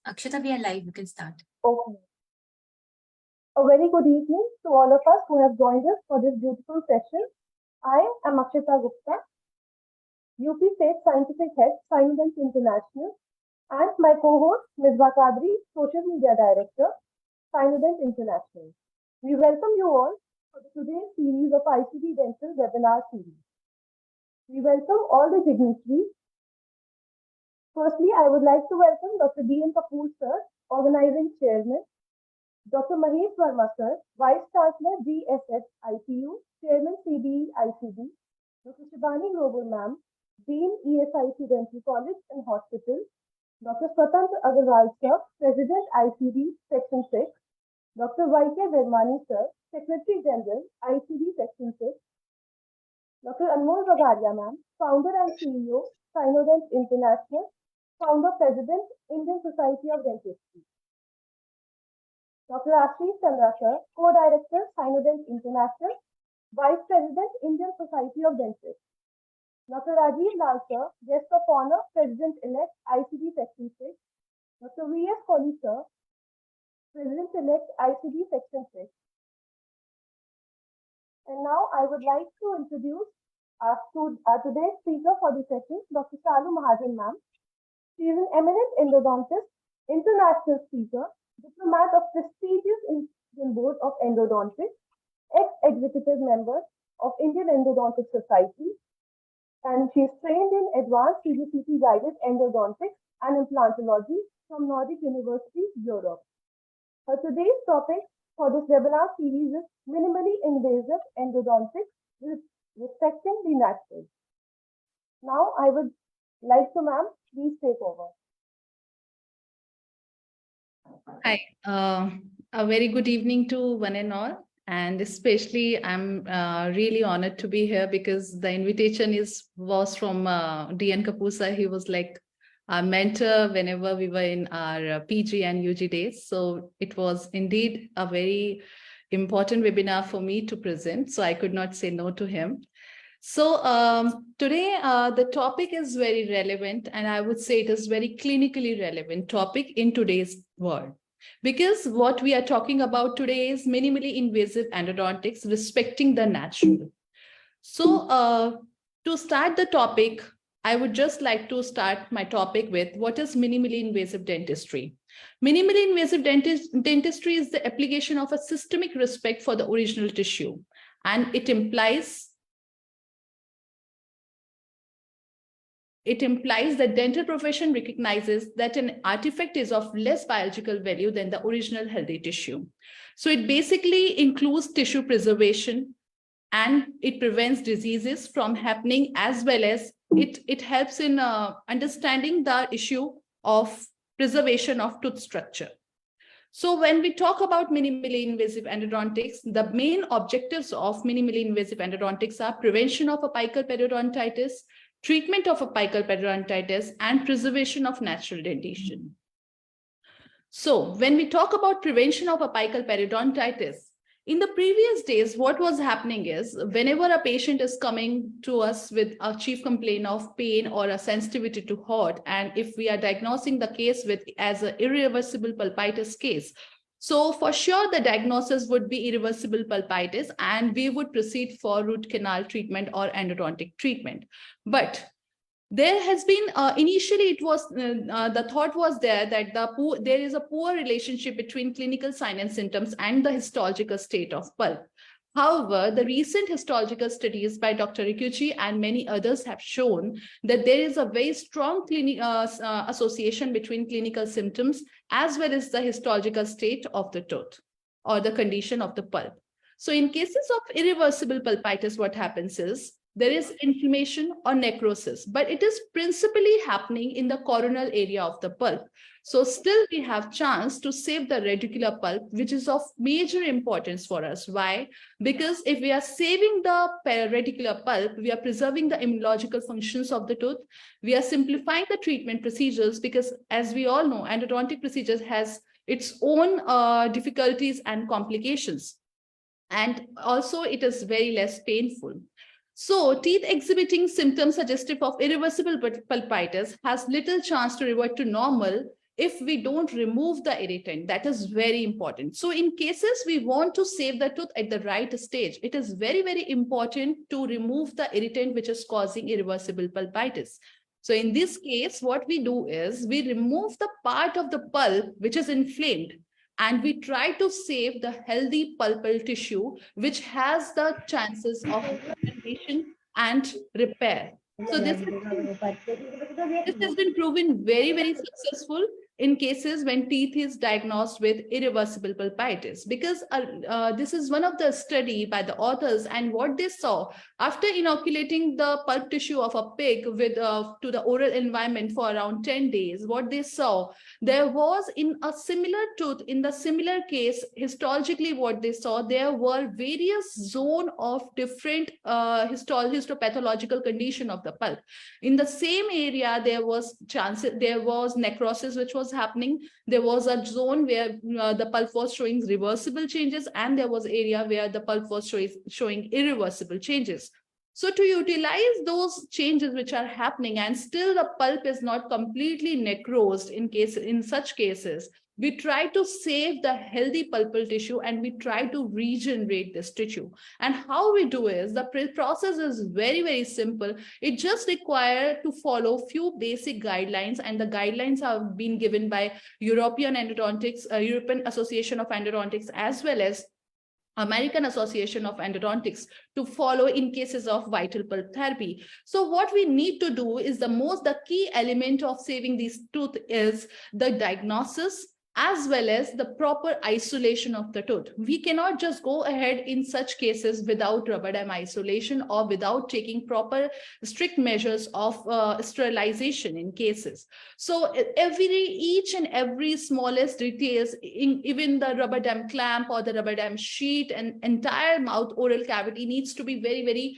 Akshata, we are live. You can start. Okay. A very good evening to all of us who have joined us for this beautiful session. I am Akshita Gupta, UP State Scientific Head, Cynodent International, and my co-host Misbah Kadri, Social Media Director, Cynodent International. We welcome you all for today's series of ICD Dental webinar series. We welcome all the dignitaries. Firstly, I would like to welcome Dr. D.N. Kapoor, sir, Organizing Chairman, Dr. Mahesh Verma, sir, Vice Chancellor, GSS ICU, Chairman, CDE ICD, Dr. Shibani Grover, ma'am, Dean, ESIC Dental College and Hospital, Dr. Swatantra Agarwal, sir, President, ICD, Section 6, Dr. Y.K. Vermani, sir, Secretary General, ICD, Section 6, Dr. Anmol Bagaria, ma'am, Founder and CEO, Cynodent International, Founder, President, Indian Society of Dentistry. Dr. Ashish Chandra, sir, Co-Director, Cynodent International, Vice President, Indian Society of Dentists. Dr. Rajiv Lal, sir, Guest of Honor, President-elect, ICD Section 6. Dr. V.S. Kohli, sir, President-elect, ICD Section 6. And now I would like to introduce our today's speaker for the session, Dr. Shalu Mahajan, ma'am. She is an eminent endodontist, international speaker, diplomat of prestigious Indian Board of Endodontics, ex-executive member of Indian Endodontic Society, and she is trained in advanced CBCT guided endodontics and implantology from Nordic University, Europe. Her today's topic for this webinar series is minimally invasive endodontics respecting the natural. Now I would like to, ma'am, please take over. Hi, a very good evening to one and all. And especially, I'm really honored to be here because the invitation was from D.N. Kapoor sir. He was like our mentor whenever we were in our PG and UG days. So it was indeed a very important webinar for me to present. So I could not say no to him. So today, the topic is very relevant, and I would say it is very clinically relevant topic in today's world. Because what we are talking about today is minimally invasive endodontics respecting the natural. So to start the topic, I would just like to start my topic with what is minimally invasive dentistry. Minimally invasive dentistry is the application of a systemic respect for the original tissue, and it implies that dental profession recognizes that an artifact is of less biological value than the original healthy tissue. So it basically includes tissue preservation, and it prevents diseases from happening, as well as it helps in understanding the issue of preservation of tooth structure. So when we talk about minimally invasive endodontics, the main objectives of minimally invasive endodontics are prevention of apical periodontitis, treatment of apical periodontitis, and preservation of natural dentition. So when we talk about prevention of apical periodontitis, in the previous days, what was happening is whenever a patient is coming to us with a chief complaint of pain or a sensitivity to hot, and if we are diagnosing the case as an irreversible pulpitis case, so for sure the diagnosis would be irreversible pulpitis, and we would proceed for root canal treatment or endodontic treatment. But there has been initially it was the thought was there that there is a poor relationship between clinical sign and symptoms and the histological state of pulp. However, the recent histological studies by Dr. Rikuchi and many others have shown that there is a very strong association between clinical symptoms as well as the histological state of the tooth or the condition of the pulp. So in cases of irreversible pulpitis, what happens is there is inflammation or necrosis, but it is principally happening in the coronal area of the pulp. So still we have chance to save the radicular pulp, which is of major importance for us. Why? Because if we are saving the radicular pulp, we are preserving the immunological functions of the tooth. We are simplifying the treatment procedures because, as we all know, endodontic procedures has its own difficulties and complications. And also it is very less painful. So teeth exhibiting symptoms suggestive of irreversible pulpitis has little chance to revert to normal if we don't remove the irritant. That is very important. So in cases we want to save the tooth at the right stage, it is very, very important to remove the irritant which is causing irreversible pulpitis. So in this case, what we do is we remove the part of the pulp which is inflamed, and we try to save the healthy pulpal tissue, which has the chances of regeneration and repair. So this has been proven very, very successful in cases when teeth is diagnosed with irreversible pulpitis, because this is one of the study by the authors, and what they saw after inoculating the pulp tissue of a pig with to the oral environment for around 10 days, what they saw, there was in a similar tooth, in the similar case, histologically what they saw, there were various zone of different histopathological condition of the pulp. In the same area, there was necrosis which was happening. There was a zone where the pulp was showing reversible changes, and there was area where the pulp was showing irreversible changes. So to utilize those changes which are happening and still the pulp is not completely necrosed, in such cases, we try to save the healthy pulpal tissue and we try to regenerate this tissue. And how we do is, the process is very, very simple. It just requires to follow few basic guidelines, and the guidelines have been given by European Association of Endodontics, as well as American Association of Endodontics, to follow in cases of vital pulp therapy. So what we need to do is the key element of saving these tooth is the diagnosis, as well as the proper isolation of the tooth. We cannot just go ahead in such cases without rubber dam isolation or without taking proper strict measures of sterilization in cases. So each and every smallest details, even the rubber dam clamp or the rubber dam sheet and entire mouth oral cavity needs to be very, very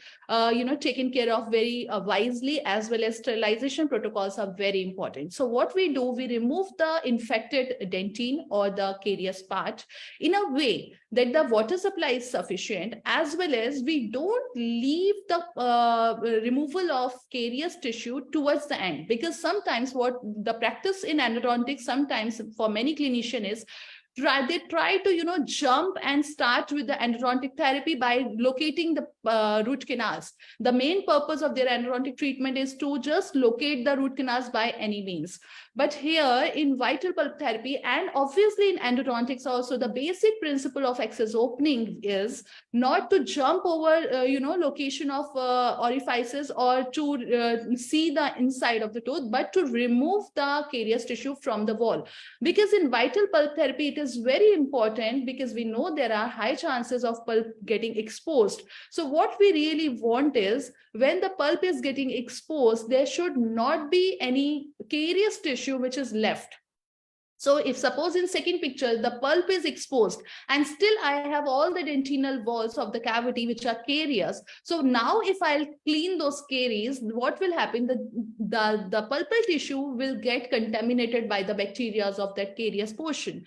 taken care of very wisely, as well as sterilization protocols are very important. So what we do, we remove the infected dentine or the carious part in a way that the water supply is sufficient, as well as we don't leave the removal of carious tissue towards the end, because sometimes what the practice in endodontics sometimes for many clinicians is they try to jump and start with the endodontic therapy by locating the root canals. The main purpose of their endodontic treatment is to just locate the root canals by any means. But here in vital pulp therapy, and obviously in endodontics also, the basic principle of access opening is not to jump over location of orifices or to see the inside of the tooth, but to remove the carious tissue from the wall. Because in vital pulp therapy, it is very important, because we know there are high chances of pulp getting exposed. So what we really want is, when the pulp is getting exposed, there should not be any carious tissue which is left. So if suppose in second picture, the pulp is exposed and still I have all the dentinal walls of the cavity which are carious. So now if I'll clean those caries, what will happen? The pulpal tissue will get contaminated by the bacteria of that carious portion.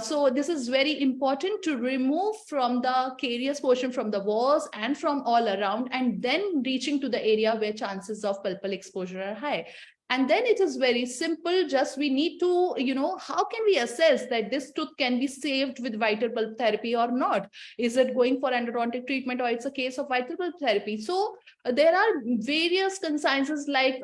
So this is very important to remove from the carious portion from the walls and from all around, and then reaching to the area where chances of pulpal exposure are high. And then it is very simple. Just we need to, how can we assess that this tooth can be saved with vital pulp therapy or not? Is it going for endodontic treatment, or it's a case of vital pulp therapy? So there are various consensus like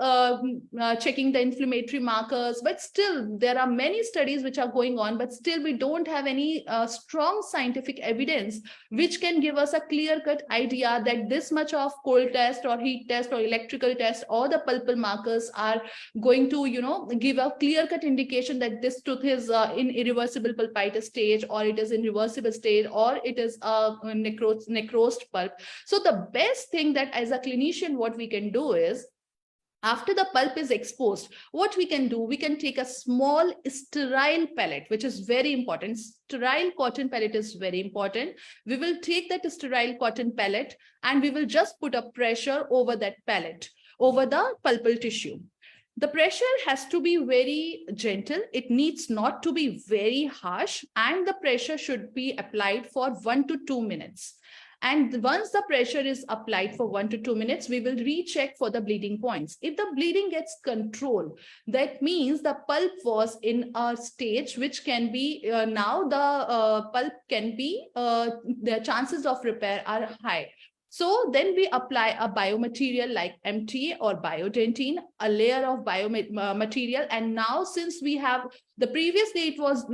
checking the inflammatory markers, but still there are many studies which are going on, but still we don't have any strong scientific evidence which can give us a clear-cut idea that this much of cold test or heat test or electrical test or the pulpal markers are going to, give a clear-cut indication that this tooth is in irreversible pulpitis stage, or it is in reversible stage, or it is a necrosed pulp. So the best thing that as a clinician, what we can do is, after the pulp is exposed, what we can do, we can take a small sterile pellet, which is very important. Sterile cotton pellet is very important. We will take that sterile cotton pellet and we will just put a pressure over that pellet, over the pulpal tissue. The pressure has to be very gentle. It needs not to be very harsh, and the pressure should be applied for 1 to 2 minutes. And once the pressure is applied for 1 to 2 minutes, we will recheck for the bleeding points. If the bleeding gets controlled, that means the pulp was in a stage which can be, now the pulp can be, the chances of repair are high. So then we apply a biomaterial like MTA or biodentine, a layer of biomaterial. And now since we have, the previous day it was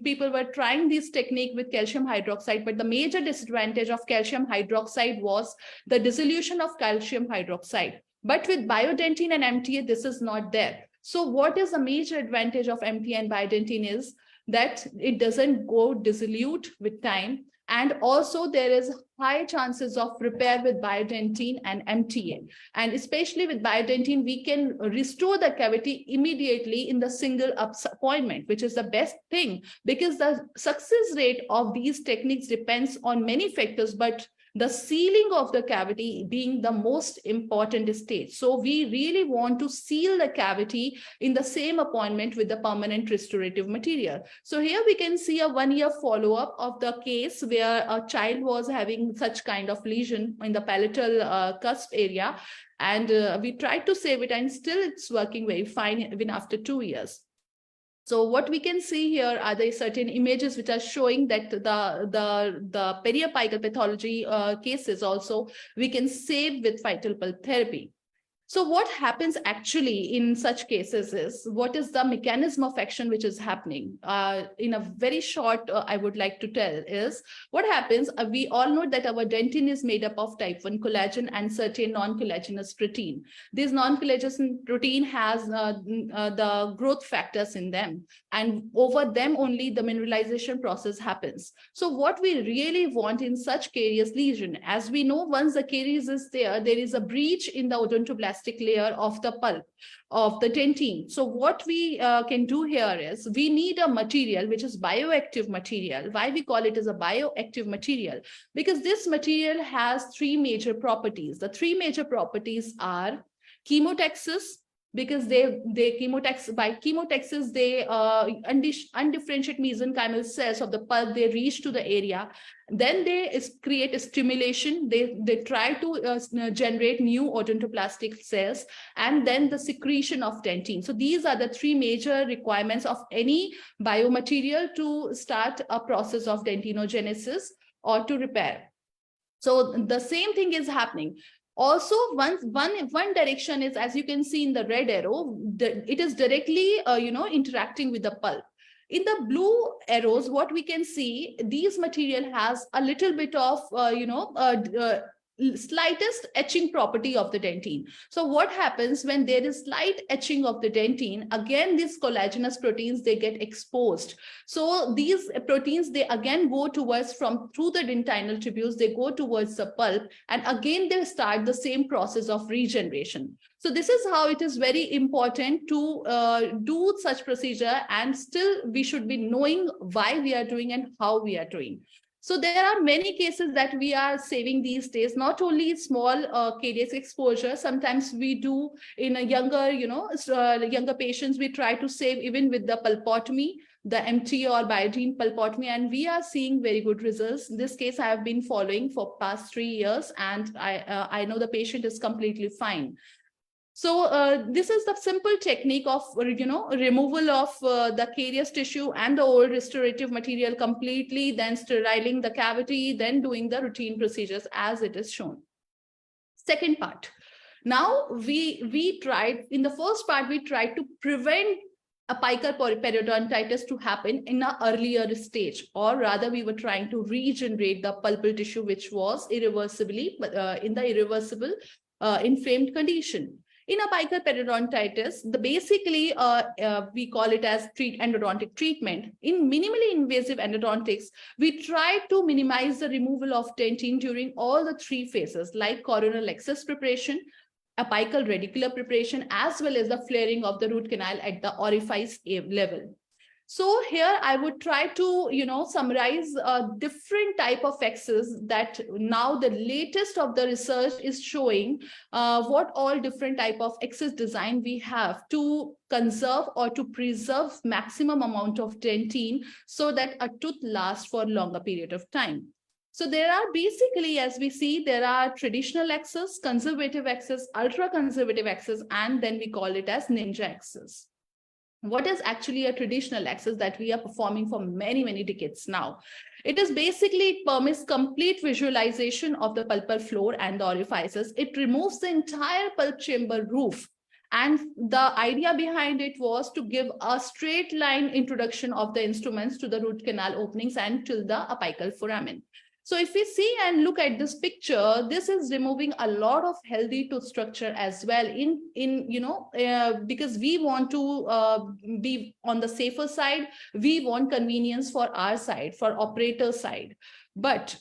people were trying this technique with calcium hydroxide, but the major disadvantage of calcium hydroxide was the dissolution of calcium hydroxide. But with biodentine and MTA, this is not there. So what is the major advantage of MTA and biodentine is that it doesn't go dissolute with time. And also there is high chances of repair with biodentine and MTA. And especially with biodentine, we can restore the cavity immediately in the single appointment, which is the best thing, because the success rate of these techniques depends on many factors, but the sealing of the cavity being the most important stage. So we really want to seal the cavity in the same appointment with the permanent restorative material. So here we can see a 1-year follow-up of the case where a child was having such kind of lesion in the palatal cusp area. And we tried to save it, and still it's working very fine even after 2 years. So what we can see here are the certain images which are showing that the periapical pathology cases also we can save with phytal pulp therapy. So what happens actually in such cases is, what is the mechanism of action which is happening? In a very short, I would like to tell is, what happens, we all know that our dentin is made up of type 1 collagen and certain non-collagenous protein. This non-collagenous protein has the growth factors in them, and over them only the mineralization process happens. So what we really want in such carious lesion, as we know, once the caries is there, there is a breach in the odontoblastic layer of the pulp of the dentine. So what we can do here is, we need a material which is bioactive material. Why we call it as a bioactive material? Because this material has 3 major properties. The 3 major properties are chemotaxis, because they chemotax, by chemotaxis they undifferentiate mesenchymal cells of the pulp, they reach to the area, then they create a stimulation, they try to generate new odontoblastic cells, and then the secretion of dentine. So these are the 3 major requirements of any biomaterial to start a process of dentinogenesis or to repair. So the same thing is happening. Also, one direction is, as you can see in the red arrow, it is directly interacting with the pulp. In the blue arrows, what we can see, these material has a little bit of slightest etching property of the dentine. So what happens when there is slight etching of the dentine, again these collagenous proteins, they get exposed. So these proteins, they again go towards, from through the dentinal tubules, they go towards the pulp, and again they start the same process of regeneration. So this is how it is very important to do such procedure, and still we should be knowing why we are doing and how we are doing. So there are many cases that we are saving these days, not only small caries exposure. Sometimes we do in a younger, younger patients, we try to save even with the pulpotomy, the MT or biodine pulpotomy, and we are seeing very good results. This case I have been following for past 3 years, and I know the patient is completely fine. So this is the simple technique of, removal of the carious tissue and the old restorative material completely, then steriling the cavity, then doing the routine procedures as it is shown. Second part. Now we tried, in the first part, we tried to prevent apical periodontitis to happen in an earlier stage, or rather we were trying to regenerate the pulpal tissue, which was irreversibly, in the irreversible inflamed condition. In apical periodontitis, basically we call it as endodontic treatment. In minimally invasive endodontics, we try to minimize the removal of dentine during all the 3 phases, like coronal access preparation, apical radicular preparation, as well as the flaring of the root canal at the orifice level. So here I would try to, summarize different type of access that now the latest of the research is showing what all different type of access design we have to conserve or to preserve maximum amount of dentine so that a tooth lasts for a longer period of time. So there are basically, as we see, there are traditional axis, conservative axis, ultra conservative axis, and then we call it as ninja axis. What is actually a traditional axis that we are performing for many, many decades now? It is basically, it permits complete visualization of the pulpal floor and the orifices. It removes the entire pulp chamber roof. And the idea behind it was to give a straight line introduction of the instruments to the root canal openings and till the apical foramen. So if we see and look at this picture, this is removing a lot of healthy tooth structure as well because we want to be on the safer side. We want convenience for our side, for operator side. But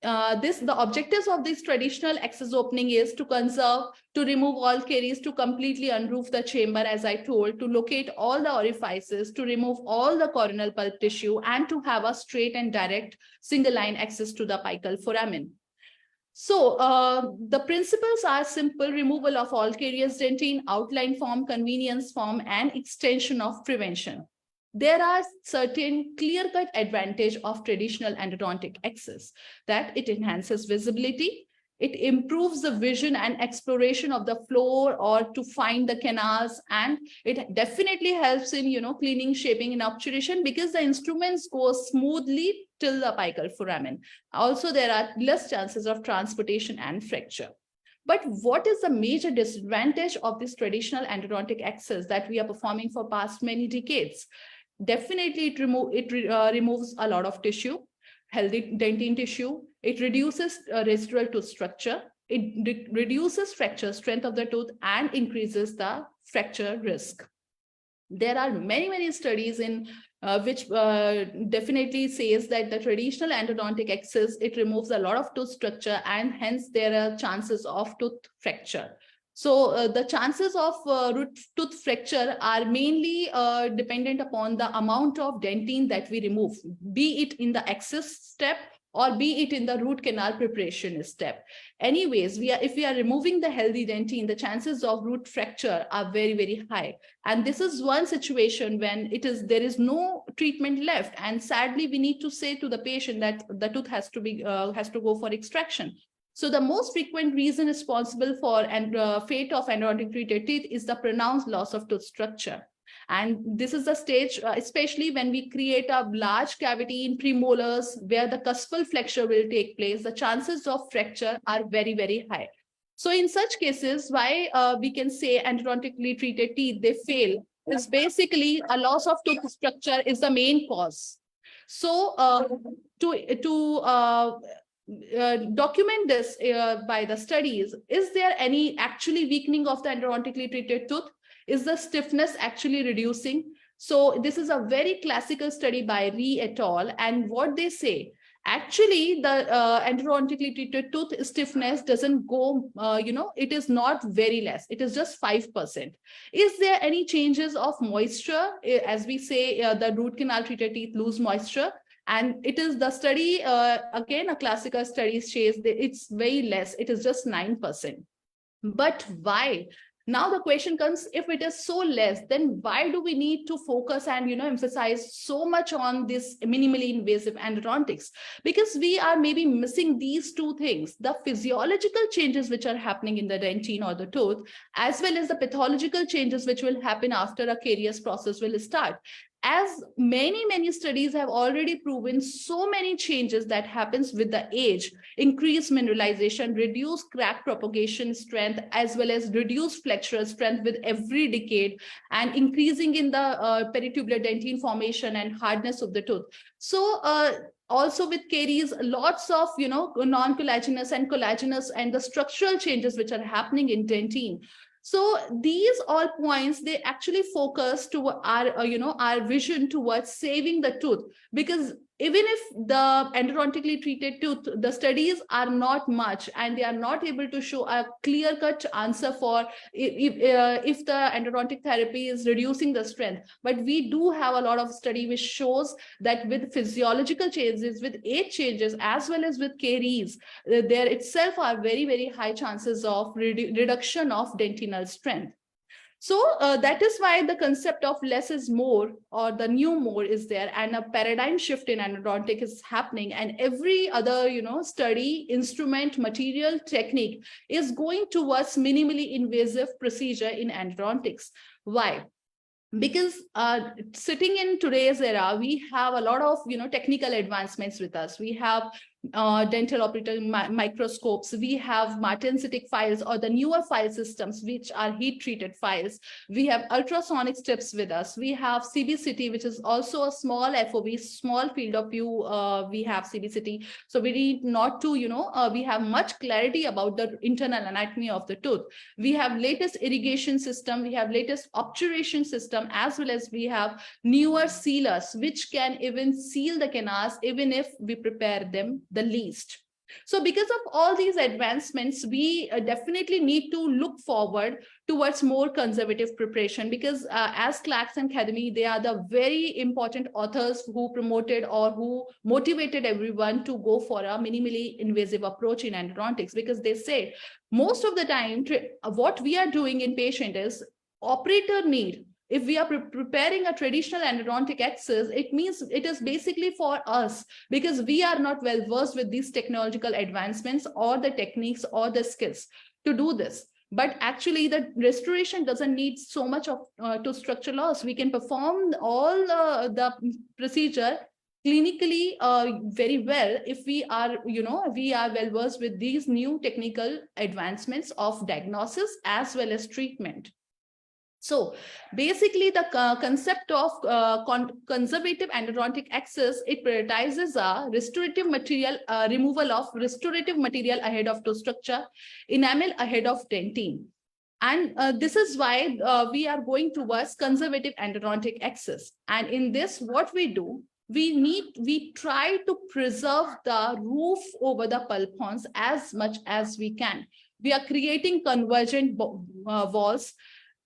the objectives of this traditional access opening is to conserve, to remove all caries, to completely unroof the chamber, as I told, to locate all the orifices, to remove all the coronal pulp tissue, and to have a straight and direct single line access to the apical foramen. So the principles are simple: removal of all carious dentine, outline form, convenience form, and extension of prevention. There are certain clear-cut advantage of traditional endodontic access, that it enhances visibility, it improves the vision and exploration of the floor or to find the canals, and it definitely helps in cleaning, shaping, and obturation, because the instruments go smoothly till the apical foramen. Also, there are less chances of transportation and fracture. But what is the major disadvantage of this traditional endodontic access that we are performing for past many decades? Definitely, it removes a lot of tissue, healthy dentine tissue. It reduces residual tooth structure. It reduces fracture strength of the tooth and increases the fracture risk. There are many, many studies in which definitely says that the traditional endodontic access, it removes a lot of tooth structure, and hence there are chances of tooth fracture. So the chances of root tooth fracture are mainly dependent upon the amount of dentine that we remove, be it in the access step or be it in the root canal preparation step. Anyways, if we are removing the healthy dentine, the chances of root fracture are very, very high. And this is one situation when there is no treatment left. And sadly, we need to say to the patient that the tooth has to go for extraction. So the most frequent reason responsible for fate of endodontic treated teeth is the pronounced loss of tooth structure. And this is the stage, especially when we create a large cavity in premolars where the cuspal flexure will take place, the chances of fracture are very, very high. So in such cases, why we can say endodontically treated teeth, they fail, is basically a loss of tooth structure is the main cause. So document this by the studies, is there any actually weakening of the endodontically treated tooth? Is the stiffness actually reducing? So this is a very classical study by Ree et al. And what they say, actually the endodontically treated tooth stiffness doesn't go, it is not very less. It is just 5%. Is there any changes of moisture? As we say, the root canal treated teeth lose moisture. And it is the study, again, a classical study says that it's very less. It is just 9%. But why? Now the question comes, if it is so less, then why do we need to focus and emphasize so much on this minimally invasive endodontics? Because we are maybe missing these two things: the physiological changes which are happening in the dentine or the tooth, as well as the pathological changes which will happen after a caries process will start. As many studies have already proven, so many changes that happens with the age: increased mineralization, reduced crack propagation strength, as well as reduced flexural strength with every decade, and increasing in the peritubular dentine formation and hardness of the tooth. So also with caries, lots of non-collagenous and collagenous and the structural changes which are happening in dentine. So these all points, they actually focus to our vision towards saving the tooth, because even if the endodontically treated tooth, the studies are not much and they are not able to show a clear-cut answer for if the endodontic therapy is reducing the strength. But we do have a lot of study which shows that with physiological changes, with age changes, as well as with caries, there itself are very, very high chances of reduction of dentinal strength. So that is why the concept of less is more, or the new more, is there, and a paradigm shift in endodontic is happening. And every other, study, instrument, material, technique is going towards minimally invasive procedure in endodontics. Why? Because sitting in today's era, we have a lot of technical advancements with us. We have dental operator microscopes, we have martensitic files, or the newer file systems which are heat treated files. We have ultrasonic strips with us. We have CBCT, which is also a small FOV, small field of view. We have CBCT, so we need not to we have much clarity about the internal anatomy of the tooth. We have latest irrigation system, we have latest obturation system, as well as we have newer sealers which can even seal the canals even if we prepare them the least. So because of all these advancements, we definitely need to look forward towards more conservative preparation, because as Clarkson Academy, they are the very important authors who promoted or who motivated everyone to go for a minimally invasive approach in endodontics, because they say most of the time what we are doing in patient is operator need. If we are preparing a traditional endodontic access, it means it is basically for us, because we are not well versed with these technological advancements or the techniques or the skills to do this. But actually, the restoration doesn't need so much of to structure loss. We can perform all the procedure clinically very well if we are well versed with these new technical advancements of diagnosis as well as treatment. So basically, the concept of conservative endodontic access, it prioritizes a restorative material, removal of restorative material ahead of tooth structure, enamel ahead of dentine. And this is why we are going towards conservative endodontic access. And in this, what we do, we try to preserve the roof over the pulp horns as much as we can. We are creating convergent walls.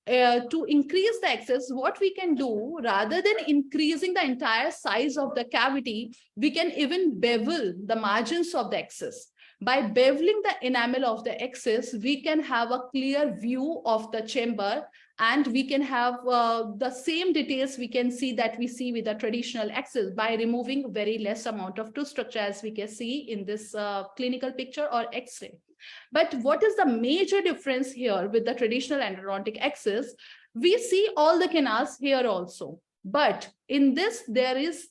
To increase the access, what we can do, rather than increasing the entire size of the cavity, we can even bevel the margins of the access. By beveling the enamel of the access, we can have a clear view of the chamber, and we can have the same details we can see that we see with the traditional access by removing very less amount of tooth structure, as we can see in this clinical picture or X-ray. But what is the major difference here with the traditional endodontic access? We see all the canals here also. But in this, there is,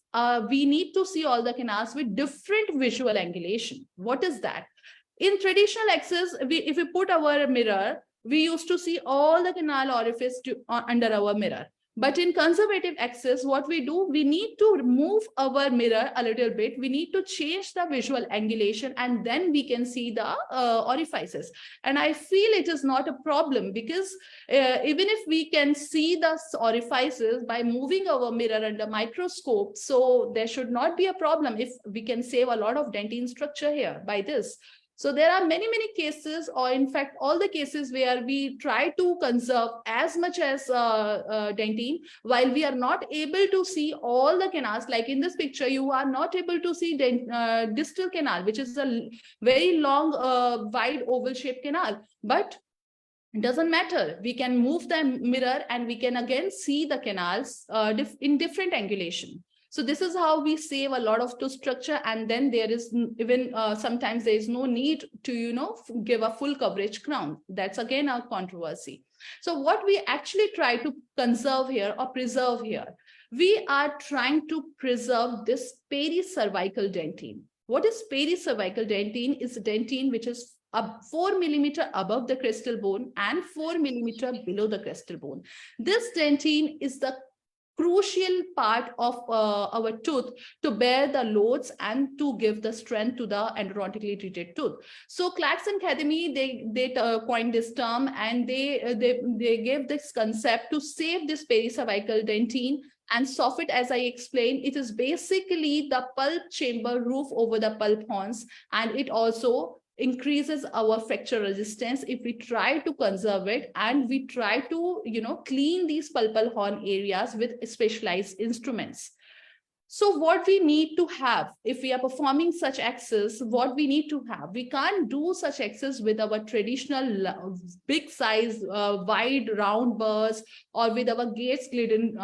we need to see all the canals with different visual angulation. What is that? In traditional access, if we put our mirror, we used to see all the canal orifice under our mirror. But in conservative access, what we do, we need to move our mirror a little bit. We need to change the visual angulation, and then we can see the orifices. And I feel it is not a problem, because even if we can see the orifices by moving our mirror under microscope, so there should not be a problem if we can save a lot of dentine structure here by this. So there are many, many cases, or in fact, all the cases where we try to conserve as much as dentine, while we are not able to see all the canals. Like in this picture, you are not able to see distal canal, which is a very long, wide oval shaped canal. But it doesn't matter. We can move the mirror and we can again see the canals in different angulation. So this is how we save a lot of tooth structure, and then there is even sometimes there is no need to give a full coverage crown. That's again a controversy. So what we actually try to conserve here or preserve here, we are trying to preserve this pericervical dentine. What is pericervical dentine? Is dentine which is 4 millimeter above the crestal bone and 4 millimeter below the crestal bone. This dentine is the crucial part of our tooth to bear the loads and to give the strength to the endodontically treated tooth. So Clarkson Academy, they coined this term, and they gave this concept to save this pericervical dentine and soffit. As I explained, it is basically the pulp chamber roof over the pulp horns, and it also increases our fracture resistance if we try to conserve it, and we try to clean these pulpal horn areas with specialized instruments. So what we need to have, if we are performing such access, what we need to have, we can't do such access with our traditional big size, wide round burrs or with our Gates Glidden,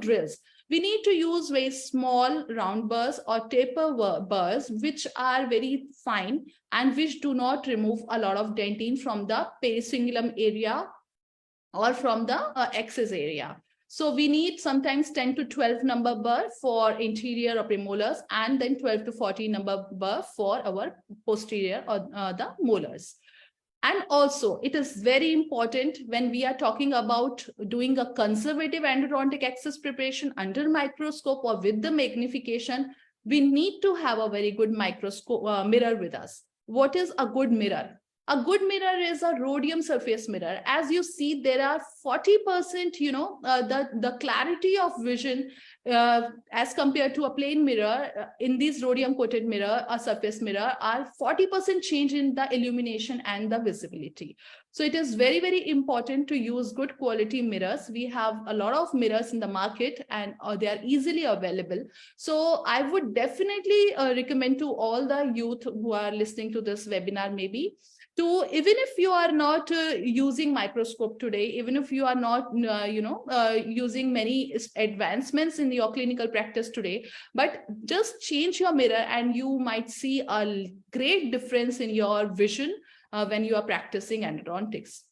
drills. We need to use very small round burrs or taper burrs, which are very fine and which do not remove a lot of dentine from the pericingulum area or from the excess area. So we need sometimes 10 to 12 number burr for interior or premolars, and then 12 to 14 number burr for our posterior or the molars. And also, it is very important when we are talking about doing a conservative endodontic access preparation under microscope or with the magnification, we need to have a very good microscope mirror with us. What is a good mirror? A good mirror is a rhodium surface mirror. As you see, there are 40%, the clarity of vision as compared to a plain mirror in these rhodium coated mirror, a surface mirror, are 40% change in the illumination and the visibility. So it is very, very important to use good quality mirrors. We have a lot of mirrors in the market and they are easily available. So I would definitely recommend to all the youth who are listening to this webinar maybe, to, even if you are not using microscope today, even if you are not, using many advancements in your clinical practice today, but just change your mirror and you might see a great difference in your vision when you are practicing endodontics.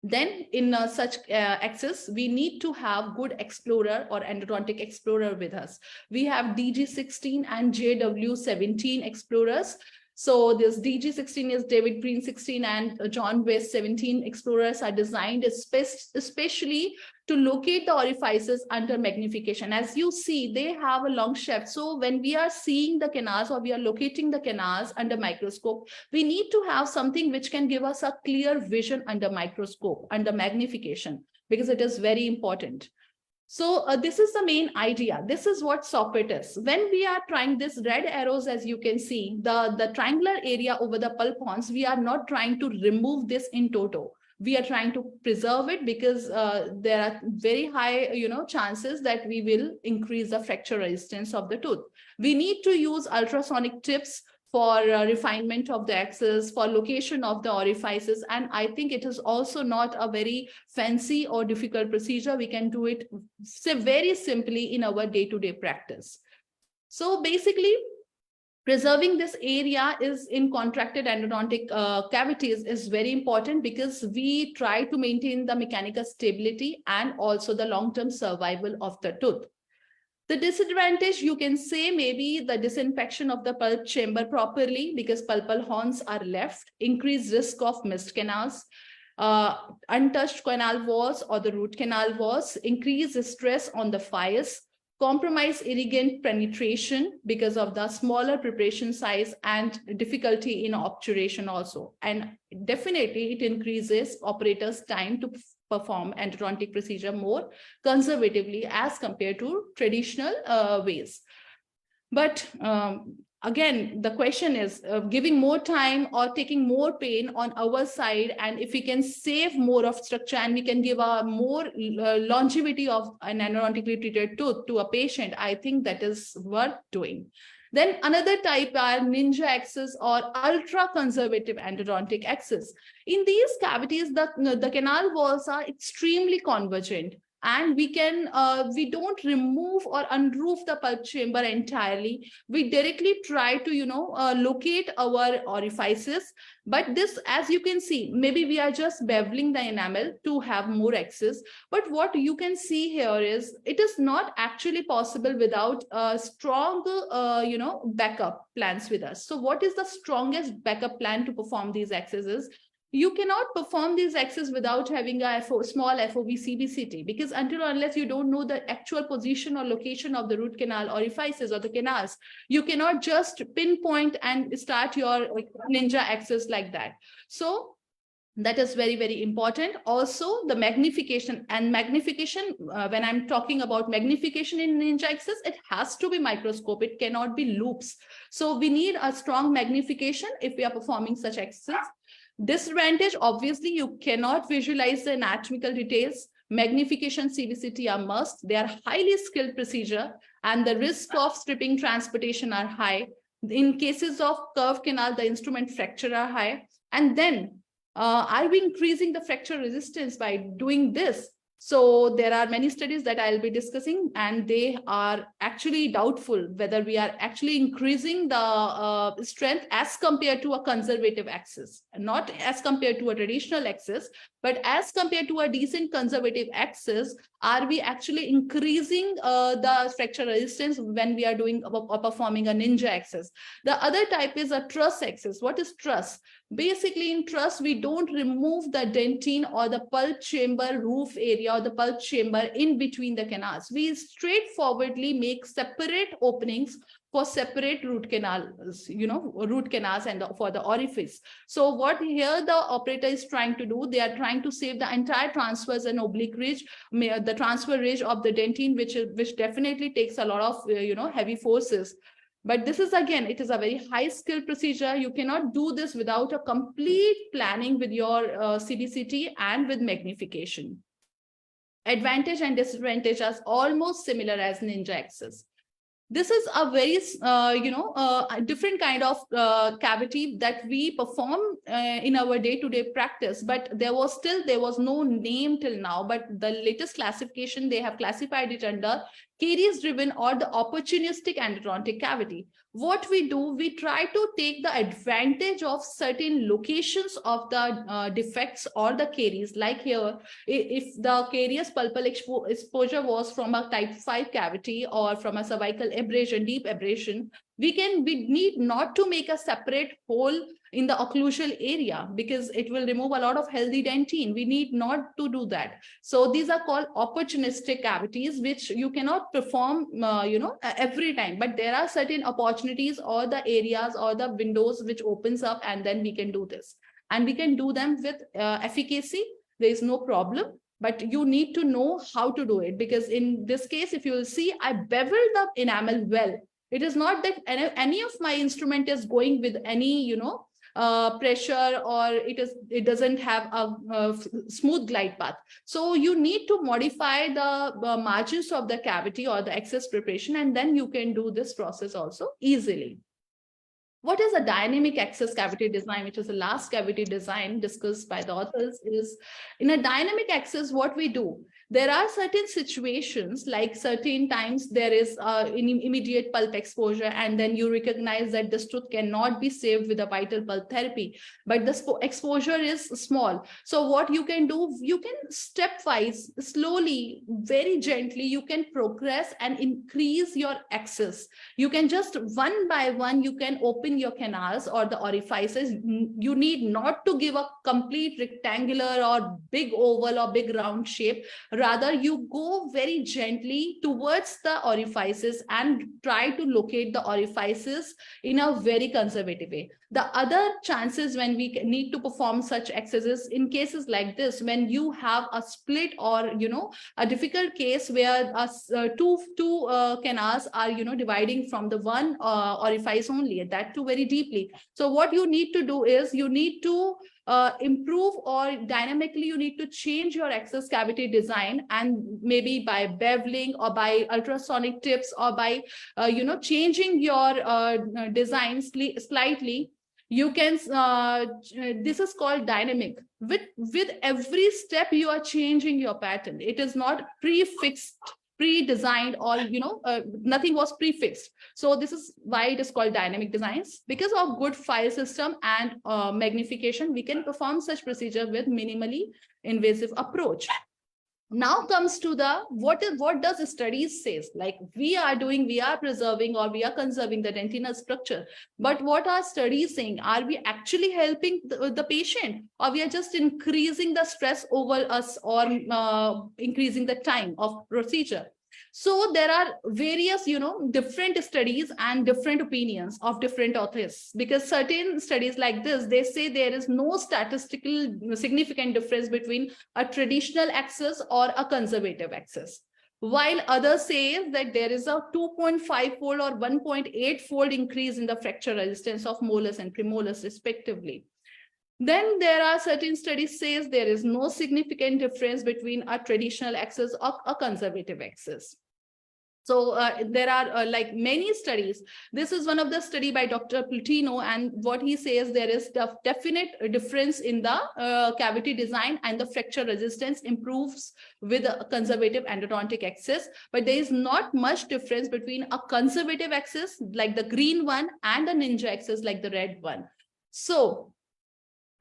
Then in such access, we need to have good explorer or endodontic explorer with us. We have DG16 and JW17 explorers. So this DG16 is David Green 16 and John West 17 explorers are designed especially to locate the orifices under magnification. As you see, they have a long shaft. So when we are seeing the canals or we are locating the canals under microscope, we need to have something which can give us a clear vision under microscope, under magnification, because it is very important. So this is the main idea. This is what soffit is. When we are trying this red arrows, as you can see, the triangular area over the pulp horns, we are not trying to remove this in toto. We are trying to preserve it because there are very high, chances that we will increase the fracture resistance of the tooth. We need to use ultrasonic tips for refinement of the axis, for location of the orifices. And I think it is also not a very fancy or difficult procedure. We can do it very simply in our day-to-day practice. So basically, preserving this area is in contracted endodontic cavities is very important because we try to maintain the mechanical stability and also the long-term survival of the tooth. The disadvantage, you can say, maybe the disinfection of the pulp chamber properly because pulpal horns are left, increased risk of missed canals, untouched canal walls or the root canal walls, increased stress on the fires, compromise irrigant penetration because of the smaller preparation size and difficulty in obturation also. And definitely it increases operators' time to perform endodontic procedure more conservatively as compared to traditional ways. But again, the question is giving more time or taking more pain on our side, and if we can save more of structure and we can give a more longevity of an endodontically treated tooth to a patient, I think that is worth doing. Then another type are ninja access or ultra conservative endodontic access. In these cavities, the canal walls are extremely convergent. And we don't remove or unroof the pulp chamber entirely. We directly try to, locate our orifices. But this, as you can see, maybe we are just beveling the enamel to have more access. But what you can see here is it is not actually possible without strong, backup plans with us. So what is the strongest backup plan to perform these accesses? You cannot perform these access without having a small FOV CBCT, because unless you don't know the actual position or location of the root canal orifices or the canals, you cannot just pinpoint and start your ninja access like that. So that is very, very important. Also, the magnification when I'm talking about magnification in ninja access, it has to be microscope. It cannot be loops. So we need a strong magnification if we are performing such access. Disadvantage, obviously, you cannot visualize the anatomical details. Magnification, CBCT are must. They are highly skilled procedure, and the risk of stripping transportation are high. In cases of curved canal, the instrument fracture are high. And then, are we increasing the fracture resistance by doing this? So there are many studies that I'll be discussing, and they are actually doubtful whether we are actually increasing the strength as compared to a conservative axis, not as compared to a traditional axis, but as compared to a decent conservative axis. Are we actually increasing the fracture resistance when we are doing or performing a ninja axis? The other type is a truss axis. What is truss? Basically, in truss, we don't remove the dentine or the pulp chamber roof area or the pulp chamber in between the canals. We straightforwardly make separate openings for separate root canals, root canals and for the orifice. So what here the operator is trying to do, they are trying to save the entire transverse and oblique ridge, the transfer ridge of the dentine, which definitely takes a lot of, heavy forces. But this is, again, it is a very high skill procedure. You cannot do this without a complete planning with your CBCT and with magnification. Advantage and disadvantage are almost similar as ninja axis. This is a very, different kind of cavity that we perform in our day-to-day practice, but there was no name till now, but the latest classification, they have classified it under caries-driven or the opportunistic endodontic cavity. What we do, we try to take the advantage of certain locations of the defects or the caries. Like here, if the carious pulpal exposure was from a type 5 cavity or from a cervical abrasion, deep abrasion, we need not to make a separate hole in the occlusal area because it will remove a lot of healthy dentine. We need not to do that. So these are called opportunistic cavities, which you cannot perform, every time. But there are certain opportunities or the areas or the windows which opens up, and then we can do this. And we can do them with efficacy. There is no problem. But you need to know how to do it, because in this case, if you will see, I beveled the enamel well. It is not that any of my instrument is going with any, pressure, or it doesn't have a smooth glide path. So you need to modify the margins of the cavity or the excess preparation, and then you can do this process also easily. What is a dynamic access cavity design, which is the last cavity design discussed by the authors? Is in a dynamic access, what we do, there are certain situations, like certain times there is immediate pulp exposure, and then you recognize that this tooth cannot be saved with a vital pulp therapy, but the exposure is small. So what you can do, you can stepwise, slowly, very gently, you can progress and increase your access. You can just one by one, you can open your canals or the orifices. You need not to give a complete rectangular or big oval or big round shape. Rather, you go very gently towards the orifices and try to locate the orifices in a very conservative way. The other chances when we need to perform such exercises in cases like this, when you have a split or, a difficult case where two canals are, dividing from the one orifice only, that too very deeply. So what you need to do is you need to improve, or dynamically you need to change your access cavity design, and maybe by beveling or by ultrasonic tips or by changing your designs slightly. You can this is called dynamic. With every step you are changing your pattern. It is not prefixed, pre-designed, or nothing was prefixed. So this is why it is called dynamic designs. Because of good file system and magnification, we can perform such procedure with minimally invasive approach. Now comes to the what does studies says, like we are preserving or we are conserving the dentinal structure, but what are studies saying? Are we actually helping the patient, or we are just increasing the stress over us, or increasing the time of procedure? So there are various, different studies and different opinions of different authors, because certain studies like this, they say there is no statistical significant difference between a traditional access or a conservative access, while others say that there is a 2.5-fold or 1.8-fold increase in the fracture resistance of molars and premolars respectively. Then there are certain studies says there is no significant difference between a traditional access or a conservative access. So there are like many studies. This is one of the study by Dr. Plutino, and what he says, there is definite difference in the cavity design, and the fracture resistance improves with a conservative endodontic access, but there is not much difference between a conservative access like the green one and a ninja access like the red one. So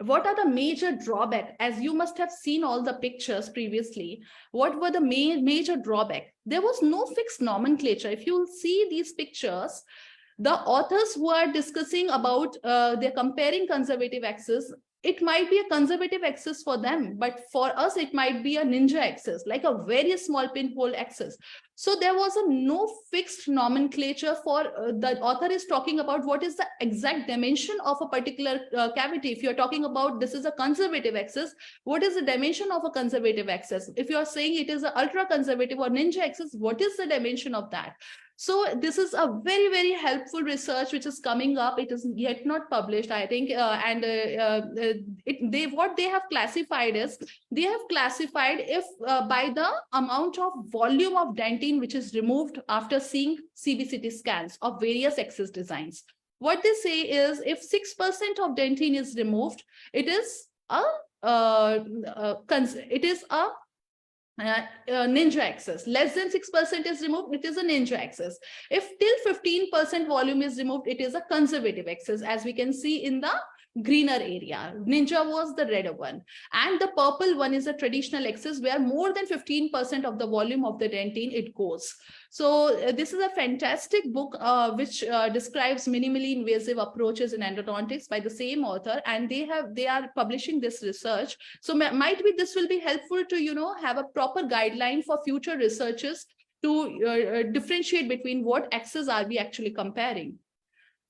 what are the major drawbacks? As you must have seen all the pictures previously, what were the major drawbacks? There was no fixed nomenclature. If you see these pictures, the authors who are discussing about, they're comparing conservative access, it might be a conservative access for them, but for us, it might be a ninja access, like a very small pinhole access. So there was no fixed nomenclature for the author is talking about what is the exact dimension of a particular cavity. If you're talking about this is a conservative access, what is the dimension of a conservative access? If you're saying it is an ultra conservative or ninja access, what is the dimension of that? So this is a very, very helpful research which is coming up. It is yet not published, I think, what they have classified is, they have classified if by the amount of volume of dentine which is removed after seeing CBCT scans of various access designs. What they say is if 6% of dentine is removed, it is a ninja access. Less than 6% is removed, it is a ninja access. If till 15% volume is removed, it is a conservative access, as we can see in the greener area. Ninja was the redder one, and the purple one is a traditional access where more than 15% of the volume of the dentine it goes. So this is a fantastic book which describes minimally invasive approaches in endodontics by the same author, and they are publishing this research. So might be this will be helpful to have a proper guideline for future researchers to differentiate between what access are we actually comparing.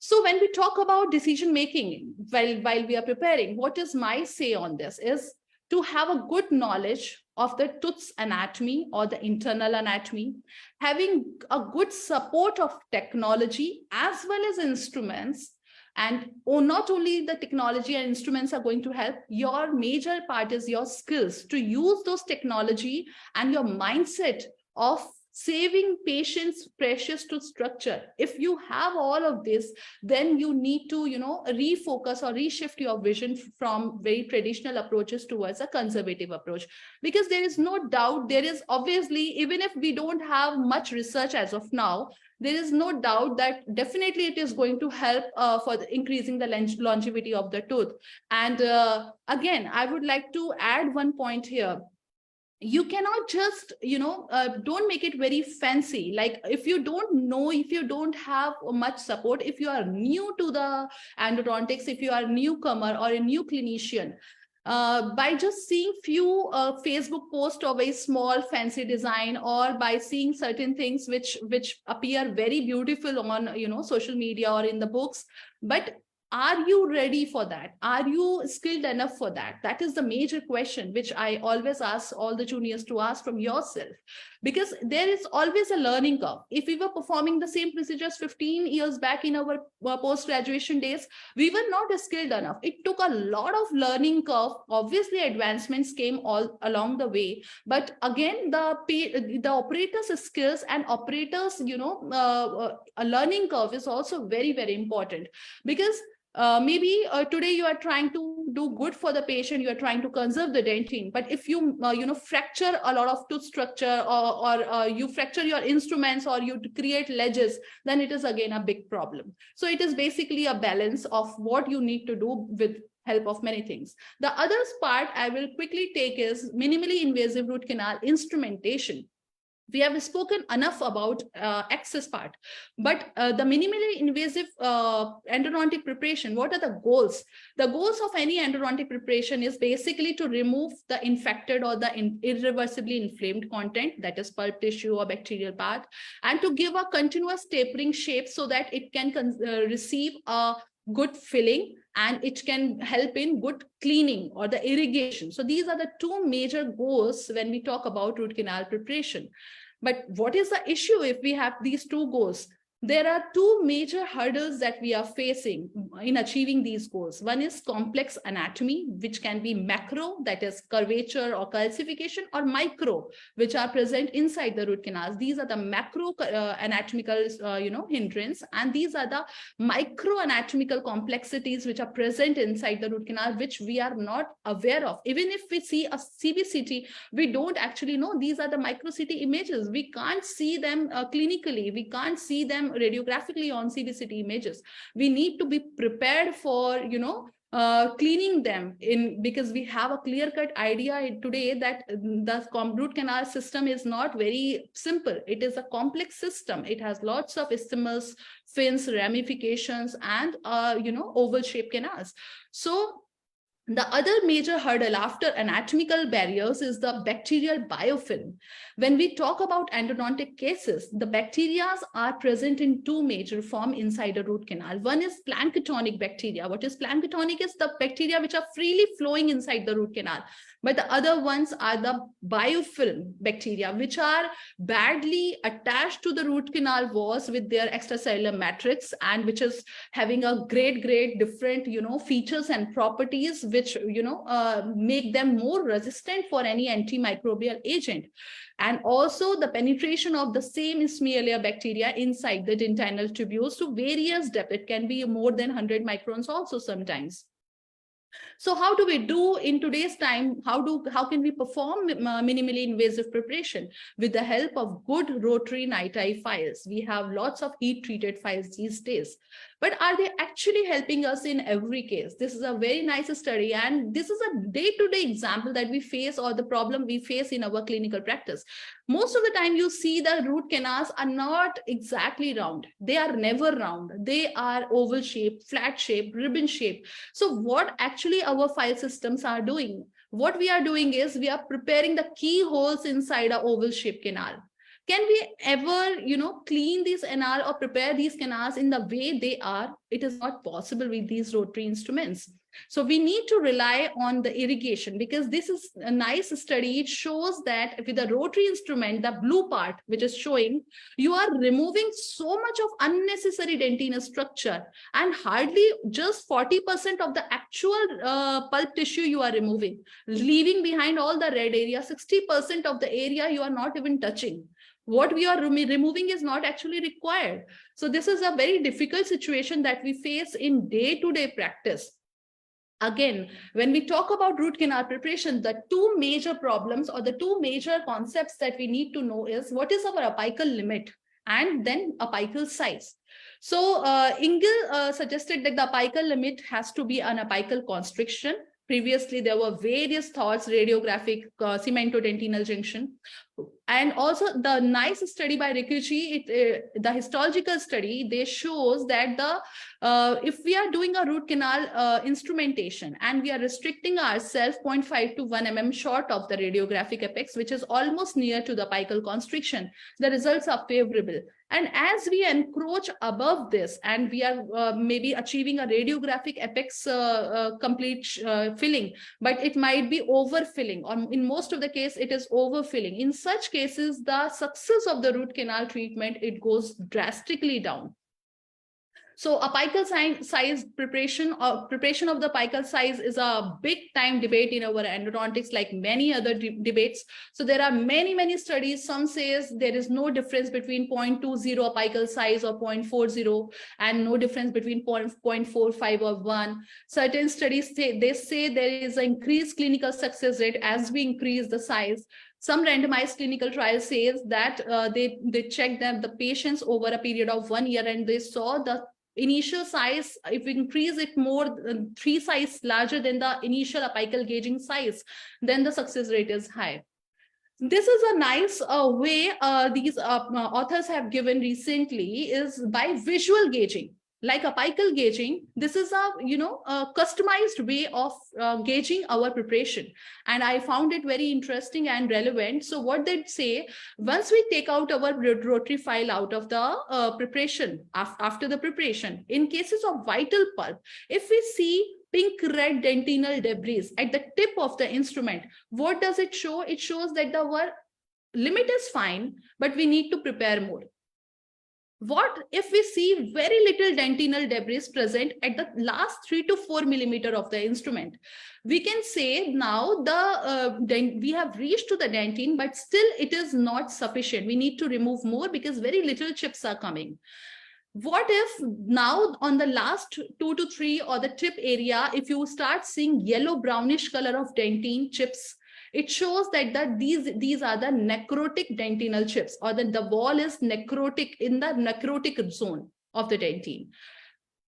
So when we talk about decision making while we are preparing, what is my say on this is to have a good knowledge of the tooth's anatomy or the internal anatomy, having a good support of technology as well as instruments. And not only the technology and instruments are going to help, your major part is your skills to use those technology and your mindset of saving patients' precious tooth structure. If you have all of this, then you need to, refocus or reshift your vision from very traditional approaches towards a conservative approach. Because there is no doubt, there is obviously, even if we don't have much research as of now, there is no doubt that definitely it is going to help for increasing the longevity of the tooth. And again, I would like to add one point here. You cannot just don't make it very fancy. Like if you don't know, if you don't have much support, if you are new to the endodontics, if you are a newcomer or a new clinician, by just seeing few Facebook posts of a small fancy design, or by seeing certain things which appear very beautiful on social media or in the books, but are you ready for that? Are you skilled enough for that? That is the major question which I always ask all the juniors to ask from yourself, because there is always a learning curve. If we were performing the same procedures 15 years back in our post-graduation days, we were not skilled enough. It took a lot of learning curve. Obviously, advancements came all along the way, but again, the operators' skills and operators, a learning curve is also very, very important, because maybe today you are trying to do good for the patient, you are trying to conserve the dentine, but if you fracture a lot of tooth structure, or you fracture your instruments, or you create ledges, then it is again a big problem. So it is basically a balance of what you need to do with help of many things. The other part I will quickly take is minimally invasive root canal instrumentation. We have spoken enough about access part, but the minimally invasive endodontic preparation, what are the goals? The goals of any endodontic preparation is basically to remove the infected or the irreversibly inflamed content, that is pulp tissue or bacterial part, and to give a continuous tapering shape so that it can receive a good filling, and it can help in good cleaning or the irrigation. So these are the two major goals when we talk about root canal preparation. But what is the issue if we have these two goals? there are two major hurdles that we are facing in achieving these goals. One is complex anatomy, which can be macro, that is curvature or calcification, or micro, which are present inside the root canals. These are the macro anatomical, hindrance, and these are the micro anatomical complexities which are present inside the root canal, which we are not aware of. Even if we see a CBCT, we don't actually know these are the micro CT images. We can't see them clinically. We can't see them radiographically on CBCT images. We need to be prepared for, cleaning them in, because we have a clear-cut idea today that the root canal system is not very simple. It is a complex system. It has lots of isthmus, fins, ramifications, and oval-shaped canals. So the other major hurdle after anatomical barriers is the bacterial biofilm. When we talk about endodontic cases, the bacteria are present in two major forms inside a root canal. One is planktonic bacteria. What is planktonic? Is the bacteria which are freely flowing inside the root canal. But the other ones are the biofilm bacteria, which are badly attached to the root canal walls with their extracellular matrix, and which is having a great different, features and properties which, make them more resistant for any antimicrobial agent. And also the penetration of the same Ismailia bacteria inside the dentinal tubules to various depth. It can be more than 100 microns also sometimes. So how do we do in today's time? How can we perform minimally invasive preparation? With the help of good rotary night eye files. We have lots of heat treated files these days. But are they actually helping us in every case? This is a very nice study, and this is a day-to-day example that we face, or the problem we face in our clinical practice. Most of the time you see the root canals are not exactly round. They are never round. They are oval shaped, flat shaped, ribbon shaped. So what actually our file systems are doing? What we are doing is we are preparing the keyholes inside a oval shaped canal. Can we ever, clean these canal or prepare these canals in the way they are? It is not possible with these rotary instruments. So we need to rely on the irrigation, because this is a nice study. It shows that with the rotary instrument, the blue part, which is showing, you are removing so much of unnecessary dentinous structure, and hardly just 40% of the actual pulp tissue you are removing, leaving behind all the red area. 60% of the area you are not even touching. What we are removing is not actually required. So this is a very difficult situation that we face in day-to-day practice. Again, when we talk about root canal preparation, the two major problems or the two major concepts that we need to know is what is our apical limit and then apical size. So Engel suggested that the apical limit has to be an apical constriction. Previously, there were various thoughts, radiographic, cementodentinal junction. And also the nice study by Rikuchi, the histological study, they shows that if we are doing a root canal instrumentation and we are restricting ourselves 0.5 to 1 mm short of the radiographic apex, which is almost near to the apical constriction, the results are favorable. And as we encroach above this and we are maybe achieving a radiographic apex complete filling, but it might be overfilling, or in most of the case, it is overfilling. In such cases, the success of the root canal treatment, it goes drastically down. So apical size preparation or preparation of the apical size is a big time debate in our endodontics, like many other debates. So there are many studies. Some says there is no difference between 0.20 apical size or 0.40 and no difference between 0.45 or 1. Certain studies say there is an increased clinical success rate as we increase the size. Some randomized clinical trials says that they checked that the patients over a period of 1 year and they saw the initial size, if we increase it more than 3 size larger than the initial apical gauging size, then the success rate is high. This is a nice way these authors have given recently is by visual gauging. Like apical gauging, this is a customized way of gauging our preparation, and I found it very interesting and relevant. So what they say, once we take out our rotary file out of the preparation, after the preparation, in cases of vital pulp, if we see pink red dentinal debris at the tip of the instrument, what does it show? It shows that our limit is fine, but we need to prepare more. What if we see very little dentinal debris present at the last 3 to 4 millimeter of the instrument? We can say now we have reached to the dentine, but still it is not sufficient. We need to remove more because very little chips are coming. What if now on the last 2 to 3 or the tip area, if you start seeing yellow brownish color of dentine chips, it shows that these are the necrotic dentinal chips, or that the wall is necrotic, in the necrotic zone of the dentine.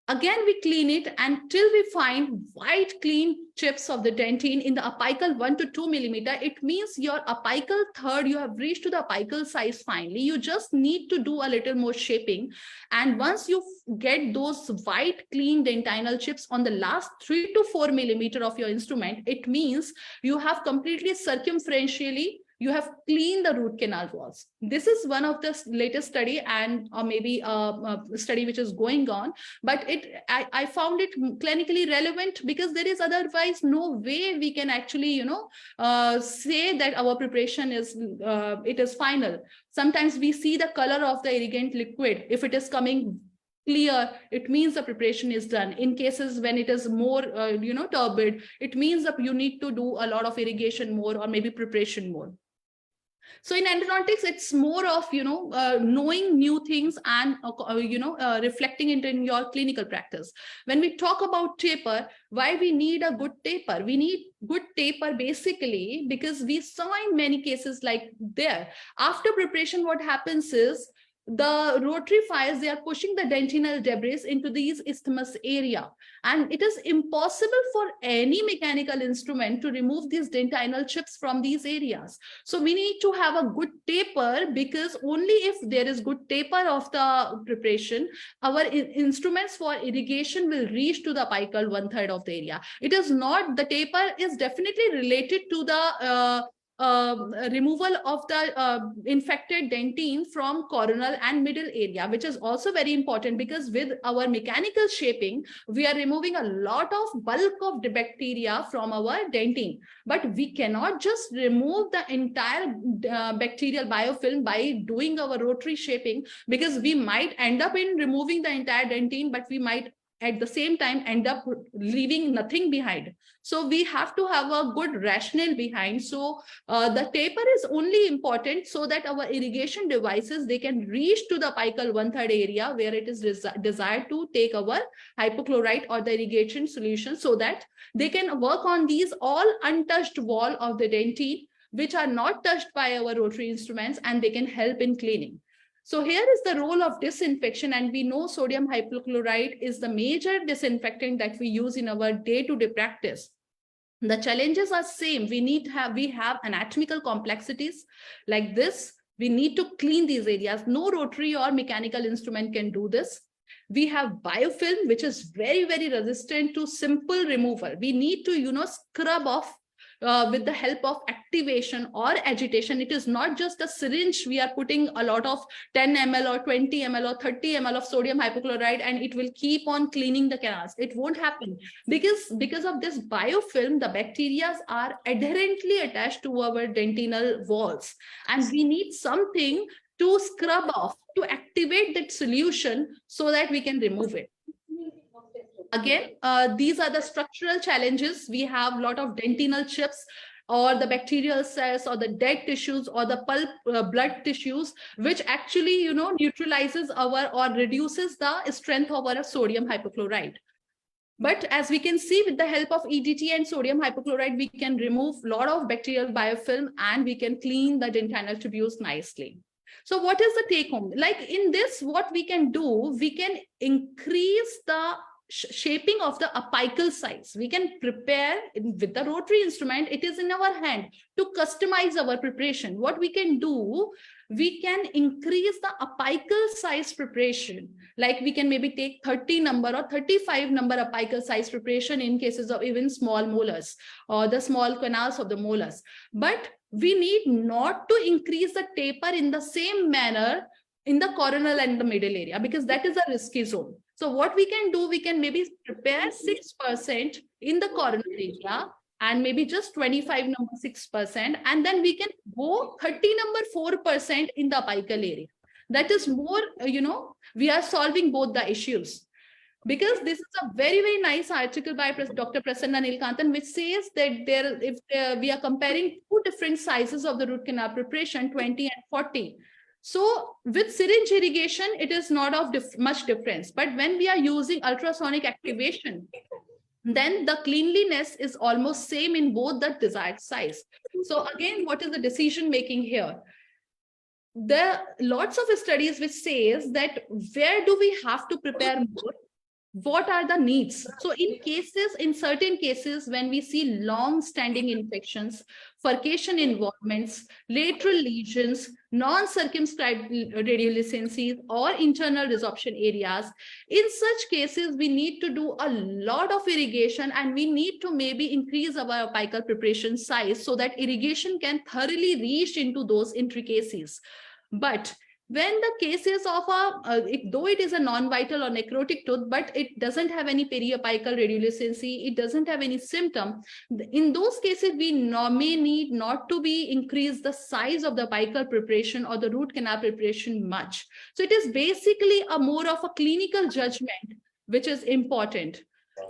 Again, we clean it until we find white clean chips of the dentine in the apical 1 to 2 millimeter. It means your apical third, you have reached to the apical size finally. You just need to do a little more shaping. And once you get those white clean dentinal chips on the last 3 to 4 millimeter of your instrument, it means you have completely circumferentially, you have cleaned the root canal walls. This is one of the latest study, and or maybe a study which is going on, but I found it clinically relevant because there is otherwise no way we can actually say that our preparation is it is final. Sometimes we see the color of the irrigant liquid. If it is coming clear, it means the preparation is done. In cases when it is more turbid, it means that you need to do a lot of irrigation more, or maybe preparation more. So in endodontics, it's more of knowing new things and reflecting it in your clinical practice. When we talk about taper, why we need a good taper? We need good taper basically because we saw in many cases like there. After preparation, what happens is the rotary files, they are pushing the dentinal debris into these isthmus area, and it is impossible for any mechanical instrument to remove these dentinal chips from these areas. So we need to have a good taper, because only if there is good taper of the preparation, our instruments for irrigation will reach to the apical 1/3 of the area. It is not, the taper is definitely related to the removal of the infected dentine from coronal and middle area, which is also very important, because with our mechanical shaping, we are removing a lot of bulk of the bacteria from our dentine. But we cannot just remove the entire bacterial biofilm by doing our rotary shaping, because we might end up in removing the entire dentine, but we might at the same time end up leaving nothing behind. So we have to have a good rationale behind. So the taper is only important so that our irrigation devices, they can reach to the apical 1/3 area where it is desired to take our hypochlorite or the irrigation solution, so that they can work on these all untouched wall of the dentine, which are not touched by our rotary instruments, and they can help in cleaning. So here is the role of disinfection, and we know sodium hypochlorite is the major disinfectant that we use in our day-to-day practice. The challenges are same. We have anatomical complexities like this. We need to clean these areas. No rotary or mechanical instrument can do this. We have biofilm, which is very, very resistant to simple removal. We need to, scrub off with the help of activation or agitation. It is not just a syringe. We are putting a lot of 10 ml or 20 ml or 30 ml of sodium hypochlorite, and it will keep on cleaning the canals. It won't happen, because of this biofilm, the bacteria are adherently attached to our dentinal walls, and we need something to scrub off, to activate that solution so that we can remove it. Again, these are the structural challenges. We have a lot of dentinal chips, or the bacterial cells, or the dead tissues, or the pulp blood tissues, which actually, neutralizes our or reduces the strength of our sodium hypochlorite. But as we can see, with the help of EDT and sodium hypochlorite, we can remove a lot of bacterial biofilm, and we can clean the dentinal tubules nicely. So what is the take home? Like in this, what we can do, we can increase the shaping of the apical size. We can prepare with the rotary instrument. It is in our hand to customize our preparation. What we can do, we can increase the apical size preparation. Like we can maybe take 30 number or 35 number apical size preparation in cases of even small molars or the small canals of the molars. But we need not to increase the taper in the same manner in the coronal and the middle area, because that is a risky zone. So what we can do, we can maybe prepare 6% in the coronal area, and maybe just 25 number 6%, and then we can go 30 number 4% in the apical area. That is more, we are solving both the issues. Because this is a very, very nice article by Dr. Prasanna Nilkantan, which says that if we are comparing two different sizes of the root canal preparation, 20 and 40. So with syringe irrigation, it is not of much difference. But when we are using ultrasonic activation, then the cleanliness is almost same in both the desired size. So again, what is the decision making here? There are lots of studies which says that where do we have to prepare more? What are the needs? So in certain cases, when we see long standing infections, furcation involvements, lateral lesions, non-circumscribed radiolucencies, or internal resorption areas, in such cases, we need to do a lot of irrigation, and we need to maybe increase our apical preparation size so that irrigation can thoroughly reach into those intricacies. But when the cases of though it is a non-vital or necrotic tooth, but it doesn't have any periapical radiolucency, it doesn't have any symptom, in those cases, we may need not to be increase the size of the apical preparation or the root canal preparation much. So it is basically a more of a clinical judgment, which is important.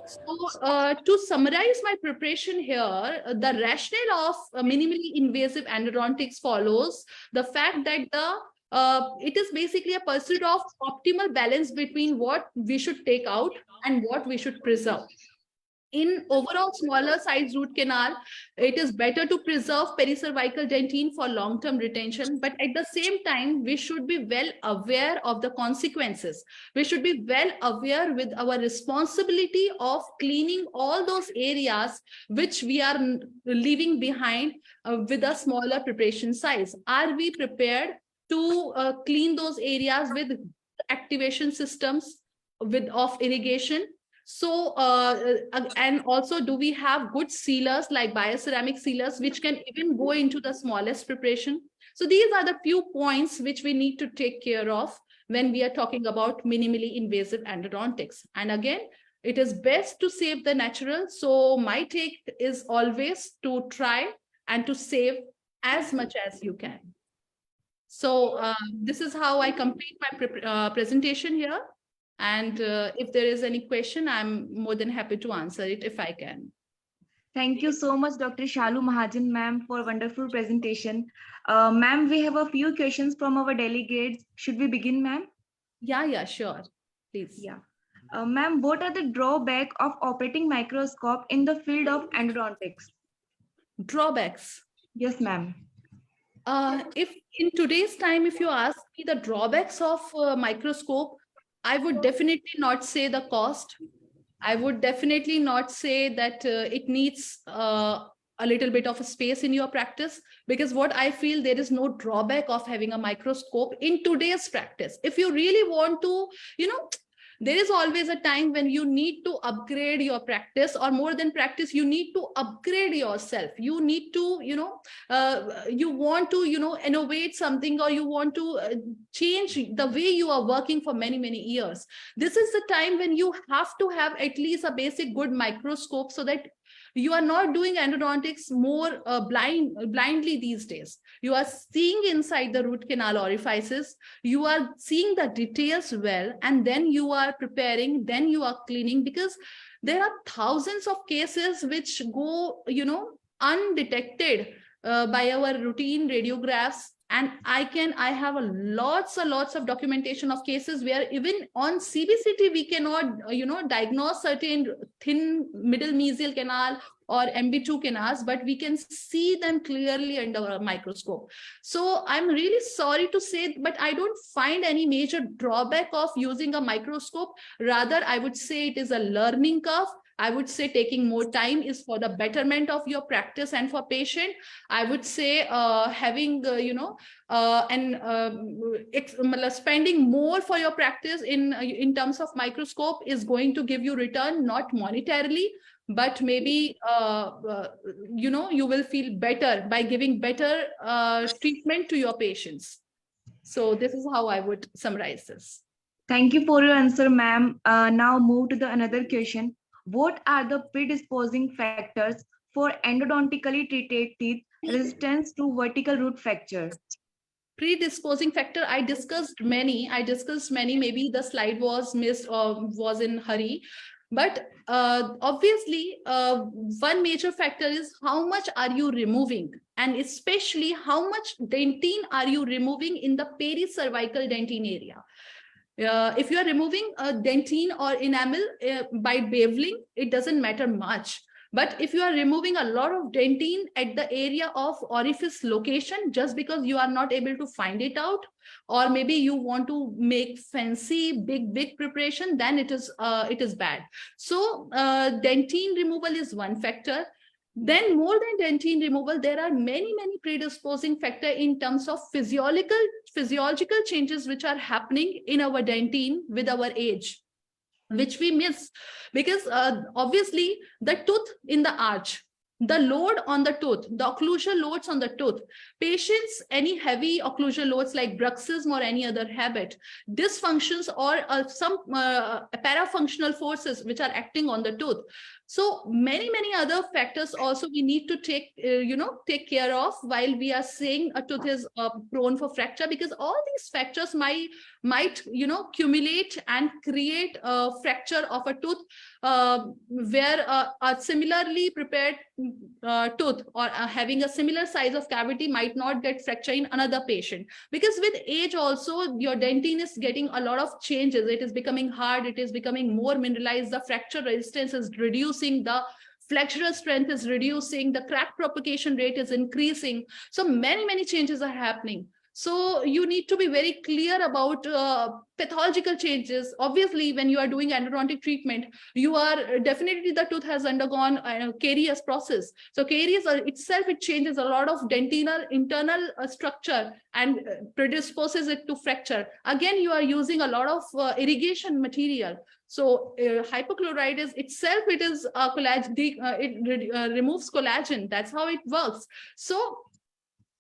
So to summarize my preparation here, the rationale of minimally invasive endodontics follows the fact that it is basically a pursuit of optimal balance between what we should take out and what we should preserve. In overall smaller size root canal, it is better to preserve pericervical dentine for long-term retention, but at the same time, we should be well aware of the consequences. We should be well aware with our responsibility of cleaning all those areas which we are leaving behind with a smaller preparation size. Are we prepared to clean those areas with activation systems of irrigation? So, and also, do we have good sealers like bioceramic sealers, which can even go into the smallest preparation? So these are the few points which we need to take care of when we are talking about minimally invasive endodontics. And again, it is best to save the natural. So my take is always to try and to save as much as you can. So this is how I complete my presentation here. And if there is any question, I'm more than happy to answer it if I can. Thank you so much, Dr. Shalu Mahajan, ma'am, for a wonderful presentation. Ma'am, we have a few questions from our delegates. Should we begin, ma'am? Yeah, sure. Please. Yeah. Ma'am, what are the drawbacks of operating microscope in the field of endodontics? Drawbacks. Yes, ma'am. If in today's time, if you ask me the drawbacks of microscope, I would definitely not say the cost. I would definitely not say that it needs a little bit of a space in your practice, because what I feel, there is no drawback of having a microscope in today's practice. If you really want to, there is always a time when you need to upgrade your practice, or more than practice, you need to upgrade yourself. You need to, you want to, innovate something, or you want to change the way you are working for many, many years. This is the time when you have to have at least a basic good microscope, so that you are not doing endodontics more blindly these days. You are seeing inside the root canal orifices, you are seeing the details well, and then you are preparing, then you are cleaning, because there are thousands of cases which go, undetected by our routine radiographs. And I have lots of documentation of cases where even on CBCT we cannot diagnose certain thin middle mesial canal or MB2 canals, but we can see them clearly under a microscope. So I'm really sorry to say, but I don't find any major drawback of using a microscope. Rather, I would say it is a learning curve. I would say taking more time is for the betterment of your practice and for patient. I would say having, spending more for your practice in terms of microscope is going to give you return, not monetarily, but maybe, you will feel better by giving better treatment to your patients. So this is how I would summarize this. Thank you for your answer, ma'am. Now move to the another question. What are the predisposing factors for endodontically treated teeth resistance to vertical root fracture? Predisposing factor, I discussed many. Maybe the slide was missed or was in hurry. But obviously, one major factor is how much are you removing, and especially how much dentine are you removing in the pericervical dentine area. If you are removing a dentine or enamel by beveling, it doesn't matter much. But if you are removing a lot of dentine at the area of orifice location, just because you are not able to find it out, or maybe you want to make fancy big preparation, then it is bad. So dentine removal is one factor. Then more than dentine removal, there are many predisposing factors in terms of physiological changes which are happening in our dentine with our age, which we miss, because obviously the tooth in the arch, the load on the tooth, the occlusal loads on the tooth, patients, any heavy occlusal loads like bruxism or any other habit, dysfunctions or some parafunctional forces which are acting on the tooth. So many other factors also we need to take care of while we are saying a tooth is prone for fracture, because all these factors might accumulate and create a fracture of a tooth, where a similarly prepared tooth or having a similar size of cavity might not get fracture in another patient. Because with age also, your dentine is getting a lot of changes. It is becoming hard, it is becoming more mineralized, the fracture resistance is reducing, the flexural strength is reducing, the crack propagation rate is increasing. So many changes are happening. So you need to be very clear about pathological changes. Obviously, when you are doing endodontic treatment, you are definitely, the tooth has undergone a caries process. So caries itself, it changes a lot of dentinal internal structure and predisposes it to fracture. Again, you are using a lot of irrigation material. So hypochlorite is itself, it is collagen, it removes collagen. That's how it works. So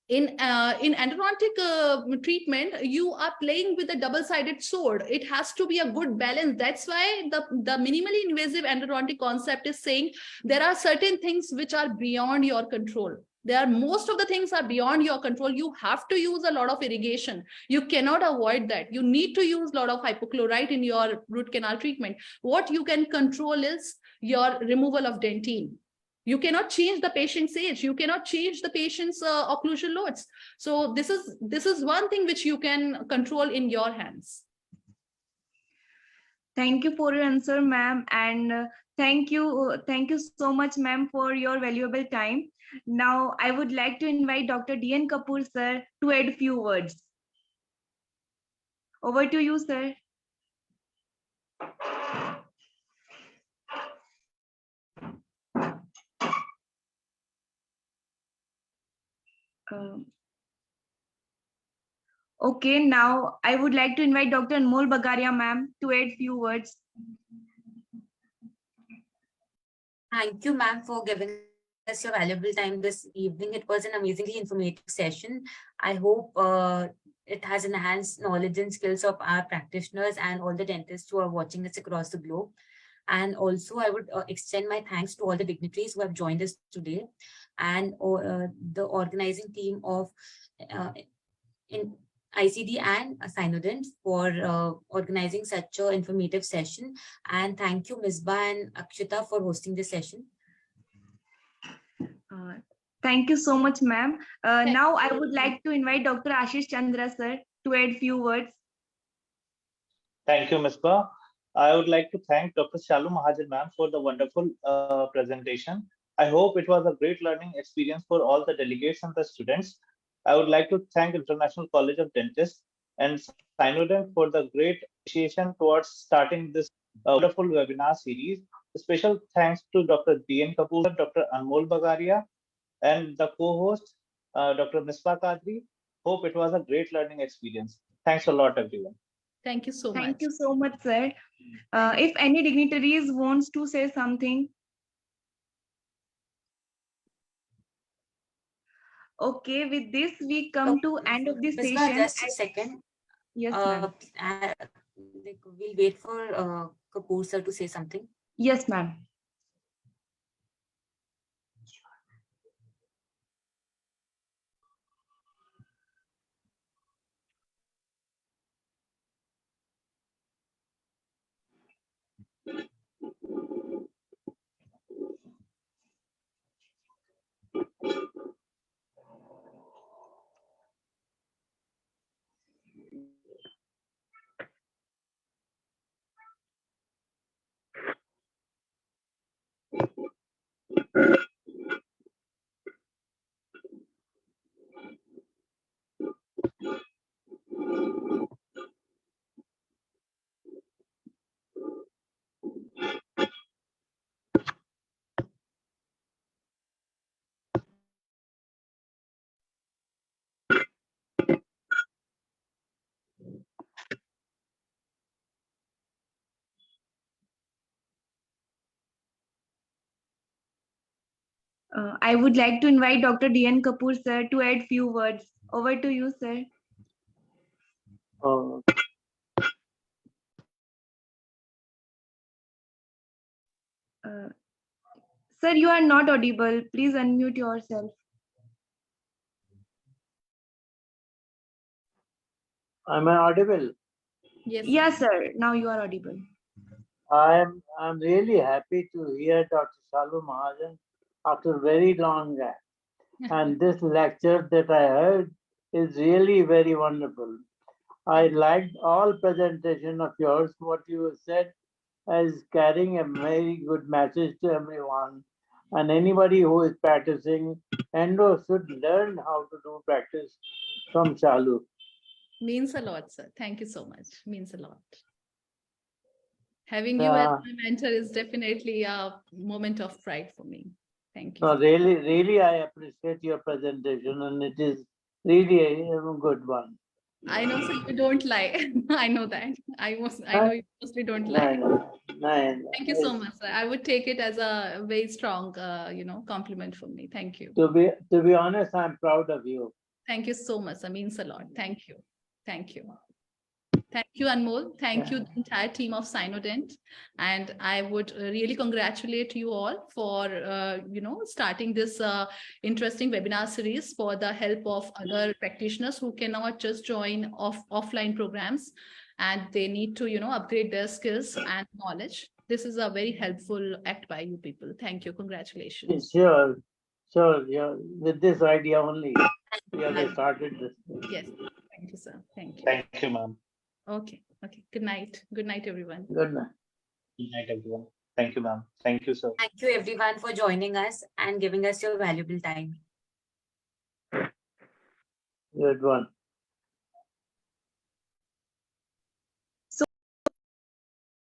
in endodontic treatment, you are playing with a double-sided sword. It has to be a good balance. That's why the minimally invasive endodontic concept is saying there are certain things which are beyond your control. Most of the things are beyond your control. You have to use a lot of irrigation. You cannot avoid that. You need to use a lot of hypochlorite in your root canal treatment. What you can control is your removal of dentine. You cannot change the patient's age. You cannot change the patient's occlusal loads. So this is one thing which you can control in your hands. Thank you for your answer, ma'am, and thank you so much, ma'am, for your valuable time. Now, I would like to invite Dr. D.N. Kapoor, sir, to add few words. Over to you, sir. Okay, now I would like to invite Dr. Anmol Bagaria, ma'am, to add few words. Thank you, ma'am, for giving us your valuable time this evening. It was an amazingly informative session. I hope it has enhanced knowledge and skills of our practitioners and all the dentists who are watching us across the globe. And also, I would extend my thanks to all the dignitaries who have joined us today, and the organizing team of in ICD and Cynodent for organizing such an informative session. And thank you, Misbah and Akshita, for hosting this session. Thank you so much, ma'am. Now I would like to invite Dr. Ashish Chandra, sir, to add few words. Thank you, Misbah. I would like to thank Dr. Shalu Mahajan, ma'am, for the wonderful presentation. I hope it was a great learning experience for all the delegates and the students. I would like to thank International College of Dentists and Cynodent for the great initiation towards starting this wonderful webinar series. A special thanks to Dr. D.N. Kapoor, Dr. Anmol Bagaria, and the co-host, Dr. Misbah Kadri. Hope it was a great learning experience. Thanks a lot, everyone. Thank you so much. Thank you so much, sir. If any dignitaries wants to say something. Okay, with this we come to end of this session. Just a second. Yes, ma'am. We'll wait for Kapoor sir to say something. Yes, ma'am. I would like to invite Dr. D.N. Kapoor, sir, to add few words. Over to you, sir. Uh, Uh, Sir, you are not audible. Please unmute yourself. am I audible? Yes. Yes, sir. Now you are audible. I'm really happy to hear Dr. Shalu Mahajan after a very long gap. And this lecture that I heard is really very wonderful. I liked all presentation of yours. What you said is carrying a very good message to everyone. And anybody who is practicing endo should learn how to do practice from Shalu. Means a lot, sir. Thank you so much. Means a lot. Having you as my mentor is definitely a moment of pride for me. Thank you. No, really, I appreciate your presentation, and it is really a good one. I know, sir, you don't lie. I know that. I know you mostly don't lie. No. Thank you so much, sir. I would take it as a very strong, compliment from me. Thank you. To be honest, I'm proud of you. Thank you so much. That means a lot. Thank you. Thank you. Thank you, Anmol. Thank you, the entire team of Cynodent. And I would really congratulate you all for, starting this interesting webinar series for the help of other practitioners who cannot just join offline programs, and they need to, upgrade their skills and knowledge. This is a very helpful act by you people. Thank you. Congratulations. Sure. Yeah. With this idea only, we have started this. Yes. Thank you, sir. Thank you. Thank you, ma'am. Okay. Good night. Good night, everyone. Good night. Good night, everyone. Thank you, ma'am. Thank you, sir. Thank you everyone for joining us and giving us your valuable time. Good one.